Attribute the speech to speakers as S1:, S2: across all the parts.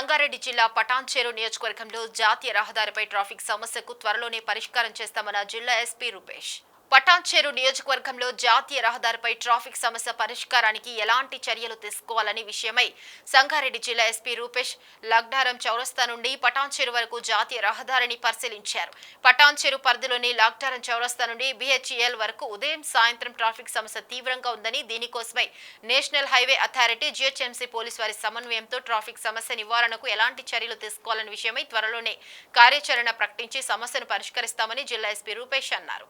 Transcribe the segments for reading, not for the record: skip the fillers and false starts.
S1: సంగారెడ్డి జిల్లా పటాన్చెరు నియోజకవర్గంలో జాతీయ రహదారిపై ట్రాఫిక్ సమస్యకు త్వరలోనే పరిష్కారం చేస్తామన్న జిల్లా ఎస్పీ రూపేష్. పటాన్చెరు నియోజకవర్గంలో జాతీయ రహదారిపై ట్రాఫిక్ సమస్య పరిష్కారానికి ఎలాంటి చర్యలు తీసుకోవాలనే విషయమై సంగారెడ్డి జిల్లా ఎస్పీ రూపేష్ లగ్డారం చౌరస్తా నుండి పటాన్చెరు వరకు జాతీయ రహదారిని పరిశీలించారు. పటాన్చెరు పరిధిలోని లగ్డారం చౌరస్తా నుండి BHEL వరకు ఉదయం సాయంత్రం ట్రాఫిక్ సమస్య తీవ్రంగా ఉందని, దీనికోసమై national highway authority, GHMC police వారి సమన్వయంతో ట్రాఫిక్ సమస్య నివారణకు ఎలాంటి చర్యలు తీసుకోవాలనే విషయమై త్వరలోనే కార్యాచరణ ప్రకటించి సమస్యను పరిష్కరిస్తామని జిల్లా ఎస్పీ రూపేష్ అన్నారు.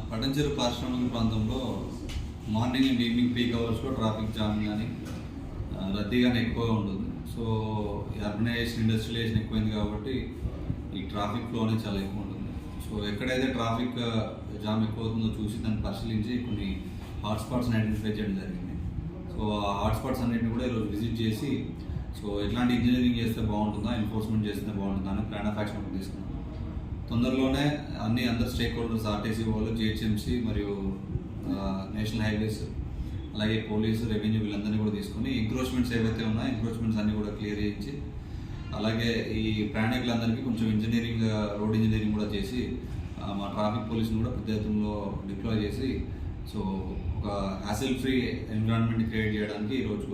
S2: పటాన్చెరు పారిశ్రామిక ప్రాంతంలో మార్నింగ్ అండ్ ఈవినింగ్ పీక్ అవర్స్లో ట్రాఫిక్ జామ్ కానీ రద్దీ కానీ ఎక్కువగా ఉంటుంది. సో అర్బనైజేషన్, ఇండస్ట్రియలైజేషన్ ఎక్కువైంది కాబట్టి ఈ ట్రాఫిక్ ఫ్లో అనేది చాలా ఎక్కువ ఉంటుంది. సో ఎక్కడైతే ట్రాఫిక్ జామ్ ఎక్కువ అవుతుందో చూసి దాన్ని పరిశీలించి కొన్ని హాట్స్పాట్స్ని ఐడెంటిఫై చేయడం జరిగింది. సో ఆ హాట్స్పాట్స్ అన్నింటినీ కూడా ఈరోజు విజిట్ చేసి సో ఎట్లాంటి ఇంజనీరింగ్ చేస్తే బాగుంటుందా, ఎన్ఫోర్స్మెంట్ చేస్తే బాగుంటుందా అని ప్లాన్ ఆఫ్ యాక్షన్ తీసుకున్నాం. తొందరలోనే అందరు స్టేక్ హోల్డర్స్, RTC వాళ్ళు, GHMC మరియు నేషనల్ హైవేస్, అలాగే పోలీసు, రెవెన్యూ వీళ్ళందరినీ కూడా తీసుకొని ఎంక్రోచ్మెంట్స్ ఏవైతే ఉన్నాయో ఎంక్రోచ్మెంట్స్ అన్నీ కూడా క్లియర్ చేయించి, అలాగే ఈ ప్రయాణికులందరికీ కొంచెం రోడ్ ఇంజనీరింగ్ కూడా చేసి మా ట్రాఫిక్ పోలీసుని కూడా పెద్ద ఎత్తులో డిప్లాయ్ చేసి సో ఒక హ్యాసిల్ ఫ్రీ ఎన్విరాన్మెంట్ క్రియేట్ చేయడానికి ఈరోజు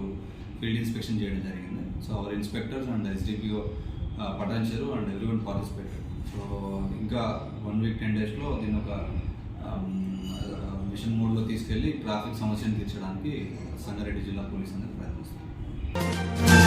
S2: ఫీల్డ్ ఇన్స్పెక్షన్ చేయడం జరిగింది. So our inspectors and SDPO Patancheru and everyone participated. So ఇంకా 1 వీక్ 10 డేస్లో దీన్ని ఒక మిషన్ మోడ్లో తీసుకెళ్ళి ట్రాఫిక్ సమస్యను తీర్చడానికి సంగారెడ్డి జిల్లా పోలీస్ అనేది ప్రయత్నిస్తారు.